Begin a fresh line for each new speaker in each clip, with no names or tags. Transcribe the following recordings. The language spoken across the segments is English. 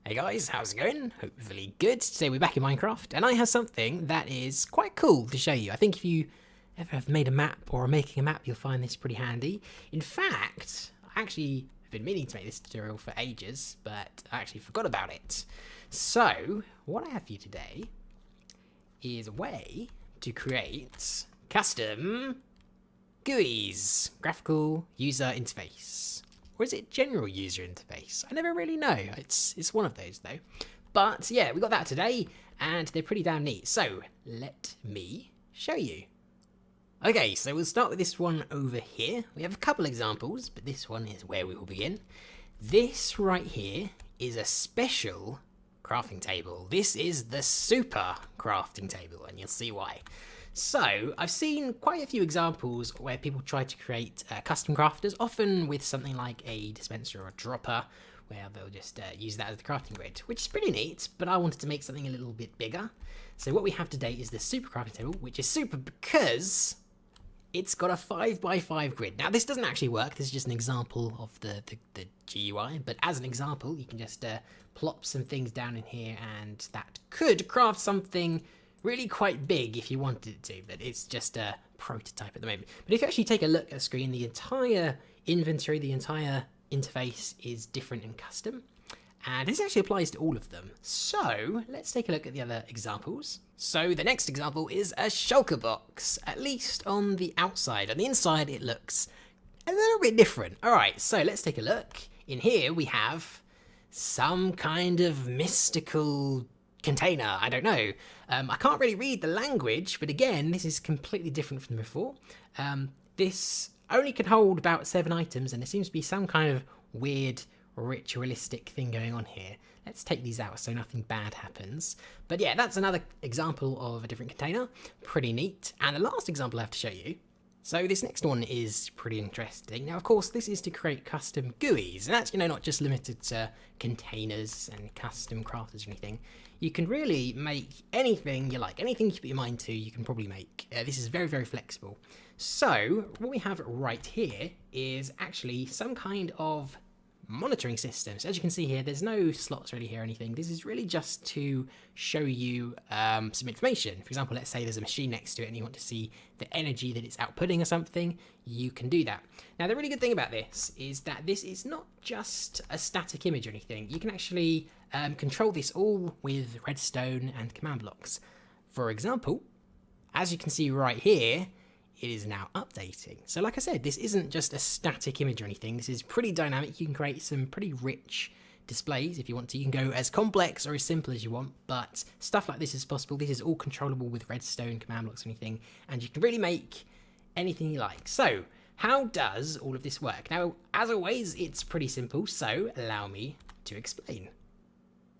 Hey guys, how's it going? Hopefully good. Today we're back in Minecraft, and I have something that is quite cool to show you. I think if you ever have made a map or are making a map, you'll find this pretty handy. In fact, I actually have been meaning to make this tutorial for ages, but I actually forgot about it. So, what I have for you today is a way to create custom GUIs, graphical user interface. Or is it general user interface? I never really know. It's one of those though. But yeah, we got that today and they're pretty damn neat. So let me show you. Okay, so we'll start with this one over here. We have a couple examples, but this one is where we will begin. This right here is a special crafting table. This is the super crafting table, and you'll see why. So, I've seen quite a few examples where people try to create custom crafters, often with something like a dispenser or a dropper, where they'll just use that as the crafting grid, which is pretty neat, but I wanted to make something a little bit bigger. So what we have today is the super crafting table, which is super because it's got a 5x5 grid. Now, this doesn't actually work. This is just an example of the GUI, but as an example, you can just plop some things down in here, and that could craft something really quite big if you wanted it to, but it's just a prototype at the moment. But if you actually take a look at the screen, the entire inventory, the entire interface is different and custom. And this actually applies to all of them. So let's take a look at the other examples. So the next example is a shulker box, at least on the outside. On the inside, it looks a little bit different. All right, so let's take a look. In here, we have some kind of mystical container. I don't know. I can't really read the language, but again, this is completely different from before. This only can hold about 7 items, and there seems to be some kind of weird ritualistic thing going on here. Let's take these out so nothing bad happens. But yeah, that's another example of a different container. Pretty neat. And the last example I have to show you. So this next one is pretty interesting. Now, of course, this is to create custom GUIs, and that's, not just limited to containers and custom crafters or anything. You can really make anything you like, anything you put your mind to, you can probably make. This is very, very flexible. So what we have right here is actually some kind of monitoring system. So as you can see here, there's no slots really here or anything. This is really just to show you some information. For example, let's say there's a machine next to it and you want to see the energy that it's outputting or something, you can do that. Now, the really good thing about this is that this is not just a static image or anything. You can actually control this all with redstone and command blocks. For example, as you can see right here, it is now updating. So like I said, this isn't just a static image or anything. This is pretty dynamic. You can create some pretty rich displays if you want to. You can go as complex or as simple as you want, but stuff like this is possible. This is all controllable with redstone, command blocks, or anything, and you can really make anything you like. So how does all of this work? Now, as always, it's pretty simple, so allow me to explain.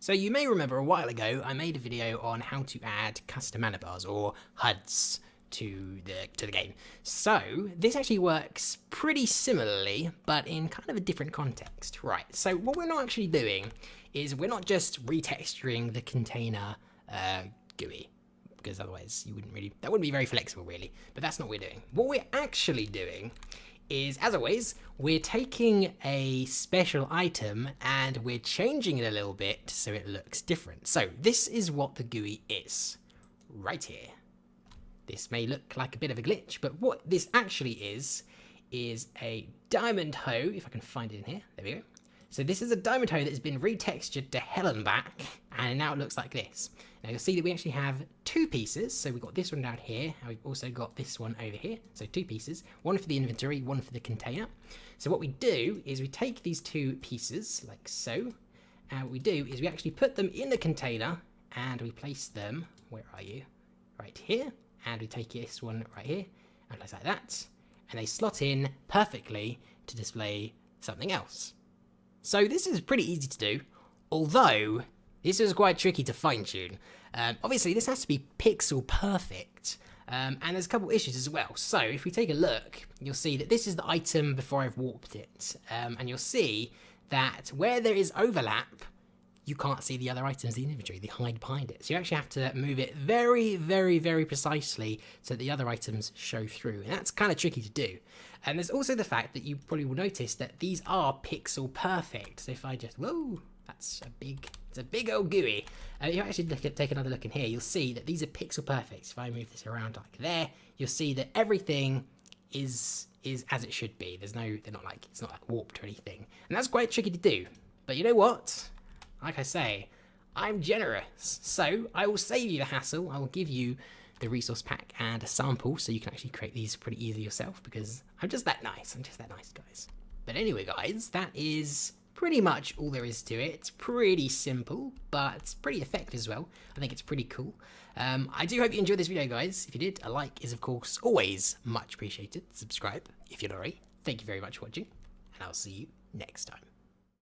So you may remember a while ago, I made a video on how to add custom mana bars or HUDs to the game. So this actually works pretty similarly, but in kind of a different context. Right, so what we're not actually doing is we're not just retexturing the container GUI, because otherwise that wouldn't be very flexible really, but that's not what we're doing. What we're actually doing is, as always, we're taking a special item and we're changing it a little bit so it looks different. So this is what the GUI is right here. This may look like a bit of a glitch, but what this actually is a diamond hoe, if I can find it in here. There we go. So this is a diamond hoe that's been retextured to hell and back, and now it looks like this. Now you'll see that we actually have 2 pieces. So we've got this one down here, and we've also got this one over here. So 2 pieces, one for the inventory, one for the container. So what we do is we take these 2 pieces, like so, and what we do is we actually put them in the container, and we place them, where are you? Right here. And we take this one right here, and place like that, and they slot in perfectly to display something else. So this is pretty easy to do, although this is quite tricky to fine-tune. Obviously, this has to be pixel perfect, and there's a couple issues as well. So if we take a look, you'll see that this is the item before I've warped it, and you'll see that where there is overlap, you can't see the other items in the inventory, they hide behind it. So you actually have to move it very, very, very precisely so that the other items show through. And that's kind of tricky to do. And there's also the fact that you probably will notice that these are pixel perfect. So if I just, whoa, That's it's a big old GUI. If you actually take another look in here, you'll see that these are pixel perfect. If I move this around like there, you'll see that everything is as it should be. They're not like, it's not like warped or anything. And that's quite tricky to do. But you know what? Like I say, I'm generous. So I will save you the hassle. I will give you the resource pack and a sample so you can actually create these pretty easily yourself, because I'm just that nice. I'm just that nice, guys. But anyway, guys, that is pretty much all there is to it. It's pretty simple, but it's pretty effective as well. I think it's pretty cool. I do hope you enjoyed this video, guys. If you did, a like is, of course, always much appreciated. Subscribe if you're not already. Thank you very much for watching, and I'll see you next time.